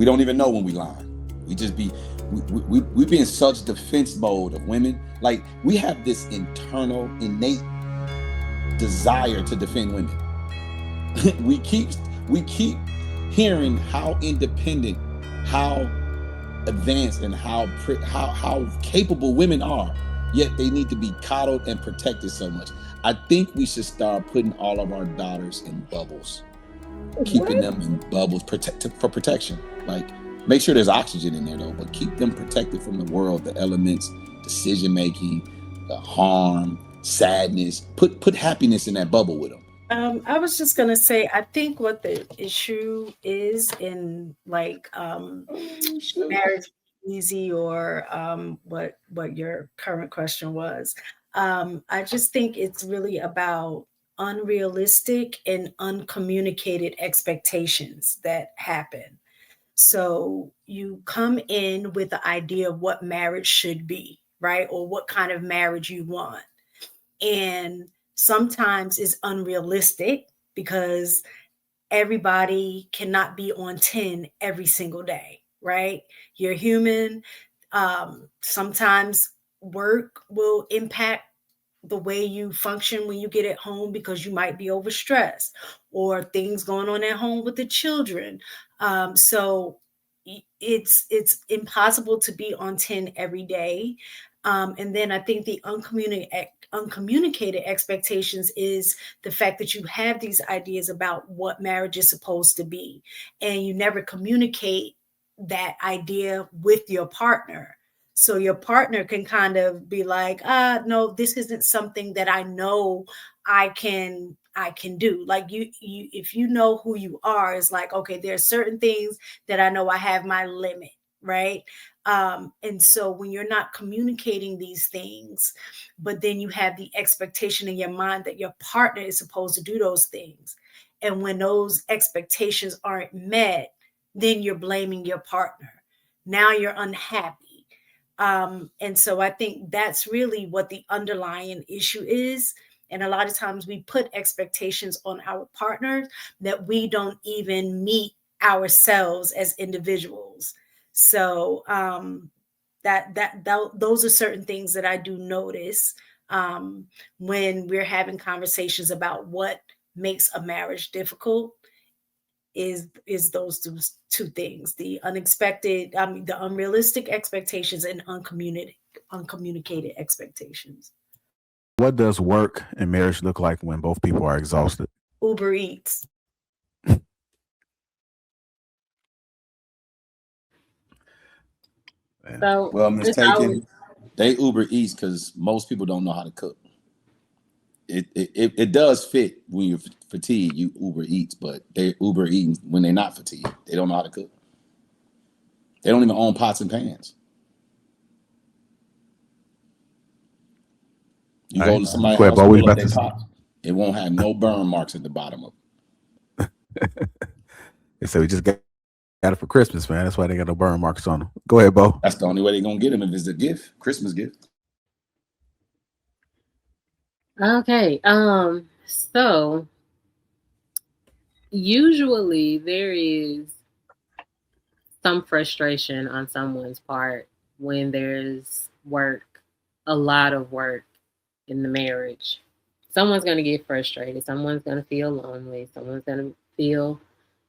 We don't even know when we lying. We just be we be in such defense mode of women. Like we have this internal innate desire to defend women. we keep we keep hearing how independent, how advanced, and how capable women are. Yet they need to be coddled and protected so much. I think we should start putting all of our daughters in bubbles, keeping them in bubbles for protection. Like, make sure there's oxygen in there though, but keep them protected from the world, the elements, decision making, harm, sadness. Put happiness in that bubble with them. I was just gonna say, I think what the issue is in like marriage easy, or what your current question was. I just think it's really about unrealistic and uncommunicated expectations that happen. So you come in with the idea of what marriage should be, right? Or what kind of marriage you want. And sometimes it's unrealistic because everybody cannot be on 10 every single day, right? You're human. Sometimes work will impact the way you function when you get at home because you might be overstressed, or things going on at home with the children. So it's impossible to be on 10 every day. And then I think the uncommunicated expectations is the fact that you have these ideas about what marriage is supposed to be, and you never communicate that idea with your partner. So your partner can kind of be like, no, this isn't something that I know I can do. Like you if you know who you are, it's like, okay, there are certain things that I know I have my limit, right? And so when you're not communicating these things, but then you have the expectation in your mind that your partner is supposed to do those things, and when those expectations aren't met, then you're blaming your partner. Now you're unhappy. And so I think that's really what the underlying issue is. And a lot of times we put expectations on our partners that we don't even meet ourselves as individuals. So those are certain things that I do notice when we're having conversations about what makes a marriage difficult. Is those two things: the unexpected, the unrealistic expectations, and uncommunicated expectations. What does work and marriage look like when both people are exhausted? Uber Eats. So Well, Miss it's always Taken, they Uber Eats because most people don't know how to cook. It does fit when you're fatigued. You Uber Eats, but they Uber eating when they're not fatigued. They don't know how to cook. They don't even own pots and pans. You All go right. to somebody's Go ahead, house, Bo. What you pull up about their to say? pot. It won't have no burn marks at the bottom of it. They say we just got it for Christmas, man. That's why they got no burn marks on them. Go ahead, Bo. That's the only way they're gonna get them if it's a gift, Christmas gift. okay. So usually there is some frustration on someone's part when there's work, a lot of work in the marriage. Someone's going to get frustrated. Someone's going to feel lonely. Someone's going to feel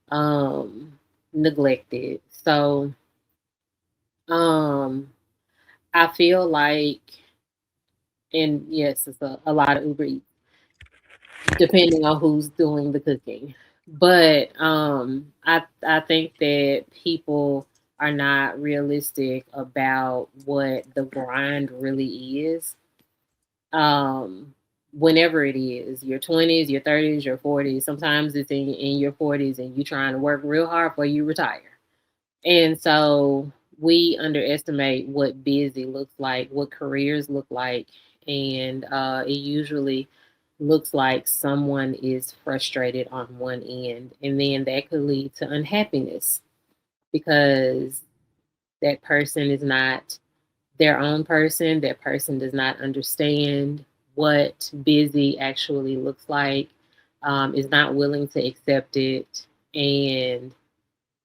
um, neglected. So um, I feel like, and yes, it's a lot of Uber Eats, depending on who's doing the cooking. But I think that people are not realistic about what the grind really is. Um, Whenever it is, your 20s, your 30s, your 40s. Sometimes it's in your 40s, and you're trying to work real hard before you retire. And so we underestimate what busy looks like, what careers look like, and it usually looks like someone is frustrated on one end, and then that could lead to unhappiness because that person is not their own person. That person does not understand what busy actually looks like, is not willing to accept it, and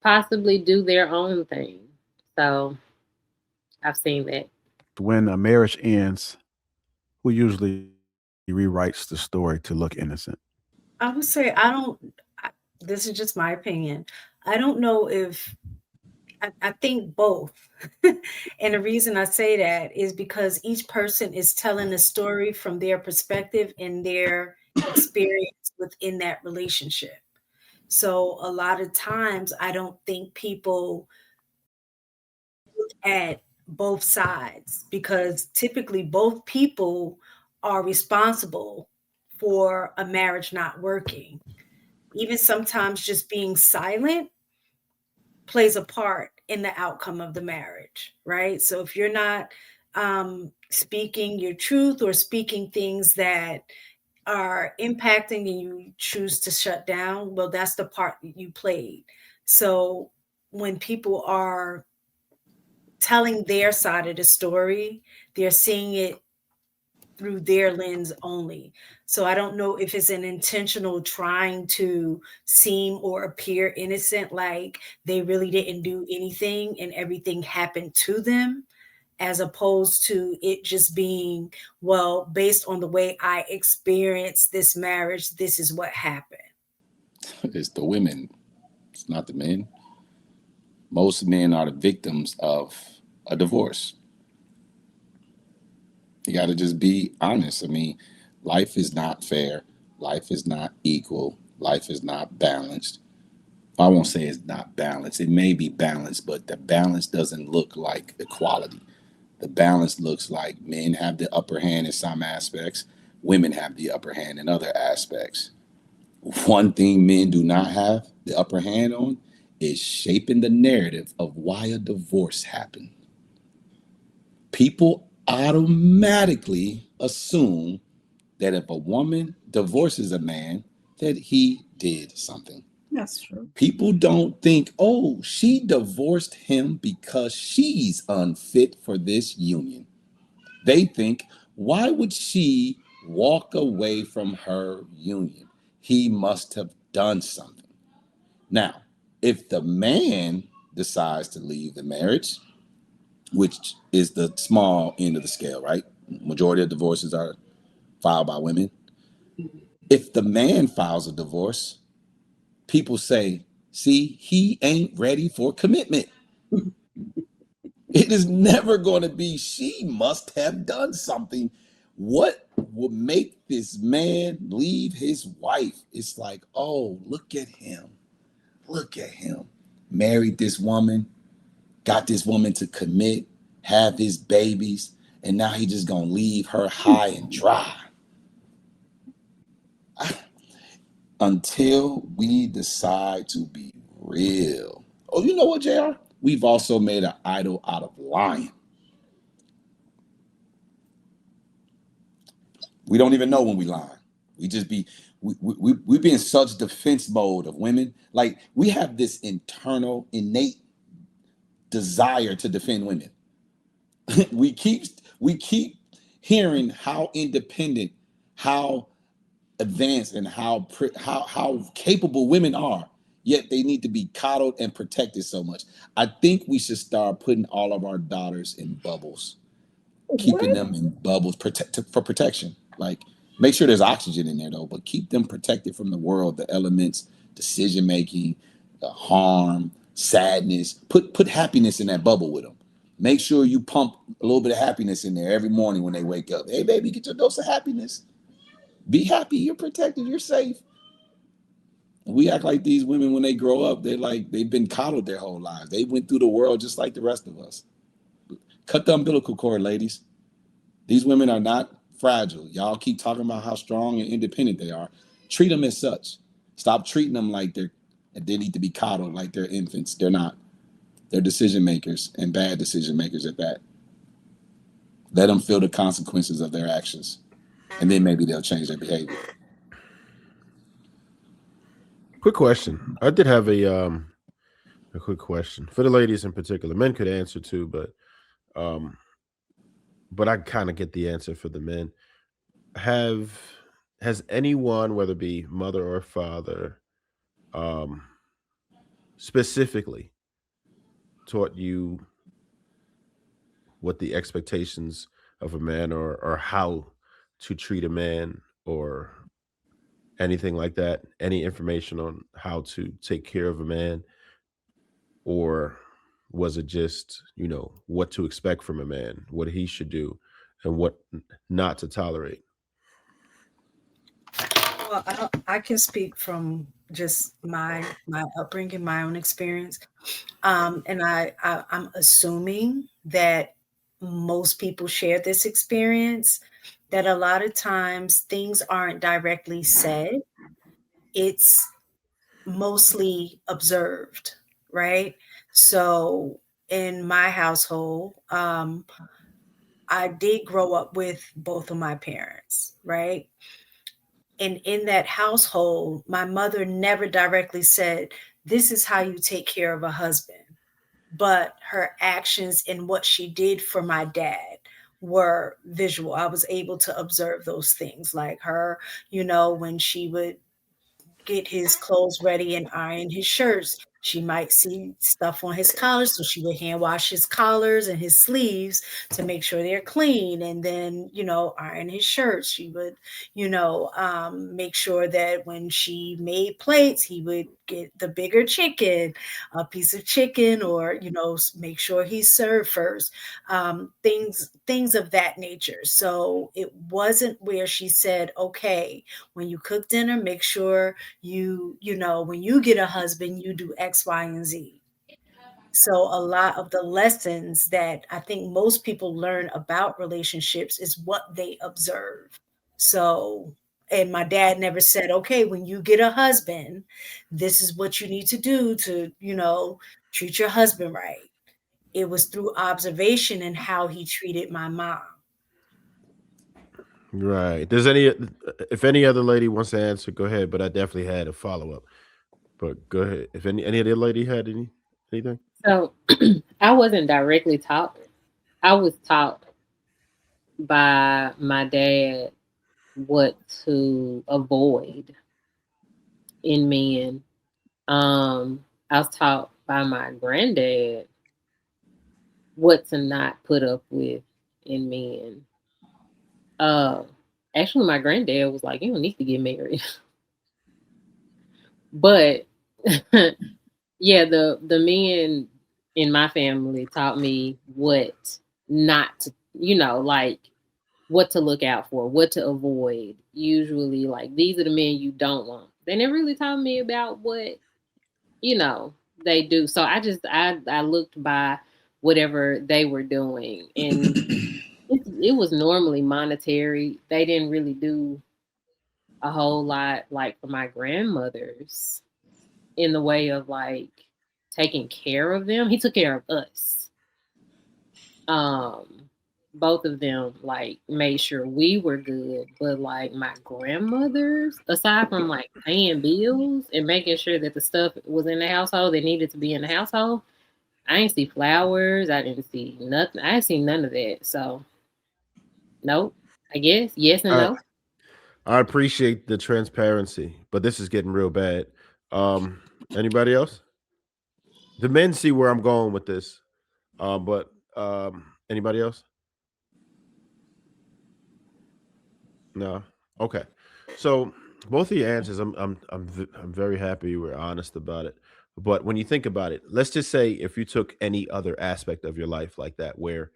possibly do their own thing. So I've seen that. When a marriage ends, who usually rewrites the story to look innocent? I would say I don't. This is just my opinion. I don't know if I think both. And the reason I say that is because each person is telling a story from their perspective and their experience within that relationship. So a lot of times I don't think people at both sides because typically both people are responsible for a marriage not working. Even sometimes just being silent plays a part in the outcome of the marriage, right? So if you're not speaking your truth or speaking things that are impacting and you choose to shut down, well, that's the part that you played. So when people are telling their side of the story, they're seeing it through their lens only. So I don't know if it's an intentional trying to seem or appear innocent, like they really didn't do anything and everything happened to them, as opposed to it just being, well, based on the way I experienced this marriage, this is what happened. It's the women, it's not the men. Most men are the victims of a divorce. You got to just be honest. I mean, life is not fair. Life is not equal. Life is not balanced. I won't say it's not balanced. It may be balanced, but the balance doesn't look like equality. The balance looks like men have the upper hand in some aspects, women have the upper hand in other aspects. One thing men do not have the upper hand on is shaping the narrative of why a divorce happened. People automatically assume that if a woman divorces a man, that he did something. That's true. People don't think, oh, she divorced him because she's unfit for this union. They think, why would she walk away from her union? He must have done something. Now, if the man decides to leave the marriage, which is the small end of the scale, right? Majority of divorces are filed by women. If the man files a divorce, people say, see, he ain't ready for commitment. It is never going to be, she must have done something. What will make this man leave his wife? It's like, oh, look at him. Look at him. Married this woman, got this woman to commit, have his babies, and now he just gonna leave her high and dry. Until we decide to be real. Oh, you know what, JR? We've also made an idol out of lying. We don't even know when we lying. We just be we be in such defense mode of women. Like we have this internal innate desire to defend women. we keep we keep hearing how independent, how advanced, and how capable women are. Yet they need to be coddled and protected so much. I think we should start putting all of our daughters in bubbles, keeping them in bubbles for protection. Like make sure there's oxygen in there though, but keep them protected from the world, the elements, decision making, harm, sadness. Put happiness in that bubble with them. Make sure you pump a little bit of happiness in there every morning when they wake up. Hey baby, get your dose of happiness. Be happy, you're protected, you're safe. We act like these women when they grow up, they've been coddled their whole lives. They went through the world just like the rest of us. Cut the umbilical cord, ladies. These women are not fragile. Y'all keep talking about how strong and independent they are. Treat them as such. Stop treating them like they need to be coddled like they're infants. They're not. They're decision makers and bad decision makers at that. Let them feel the consequences of their actions, and then maybe they'll change their behavior. Quick question. I did have a quick question for the ladies in particular. Men could answer too, but I kind of get the answer for the men. Has anyone, whether it be mother or father, specifically taught you what the expectations of a man or how to treat a man or anything like that? Any information on how to take care of a man, or was it just what to expect from a man, what he should do, and what not to tolerate? Well, I can speak from just my upbringing, my own experience, and I'm assuming that most people share this experience. That a lot of times things aren't directly said; it's mostly observed, right? So in my household, I did grow up with both of my parents, right? And in that household, my mother never directly said, "This is how you take care of a husband." But her actions and what she did for my dad were visual. I was able to observe those things, like her, when she would get his clothes ready and iron his shirts. She might see stuff on his collars, so she would hand wash his collars and his sleeves to make sure they're clean, and then iron his shirts. She would make sure that when she made plates, he would get the bigger chicken, a piece of chicken, or make sure he's served first. Things of that nature. So it wasn't where she said, "Okay, when you cook dinner, make sure when you get a husband, you do X, Y, and Z." So a lot of the lessons that I think most people learn about relationships is what they observe. So, and my dad never said, "Okay, when you get a husband, this is what you need to do to, treat your husband right." It was through observation and how he treated my mom. Right. Does any if any other lady wants to answer, go ahead. But I definitely had a follow up. But go ahead. If any other lady had anything. So I wasn't directly taught. I was taught by my dad what to avoid in men. I was taught by my granddad what to not put up with in men. Uh, Actually, my granddad was like, "You don't need to get married," but yeah, the men in my family taught me what not to, like what to look out for, what to avoid. Usually, like these are the men you don't want. They never really taught me about what you know they do. So I looked by whatever they were doing, and it was normally monetary. They didn't really do a whole lot like for my grandmothers in the way of like taking care of them. He took care of us. Um, Both of them like made sure we were good, but like my grandmothers, aside from like paying bills and making sure that the stuff was in the household that needed to be in the household, I didn't see flowers. I didn't see nothing. I didn't see none of that. So nope. I guess yes and I no. I appreciate the transparency, but this is getting real bad. Anybody else? The men see where I'm going with this. But anybody else? No. Okay. So both of your answers, I'm very happy you were honest about it. But when you think about it, let's just say if you took any other aspect of your life like that, where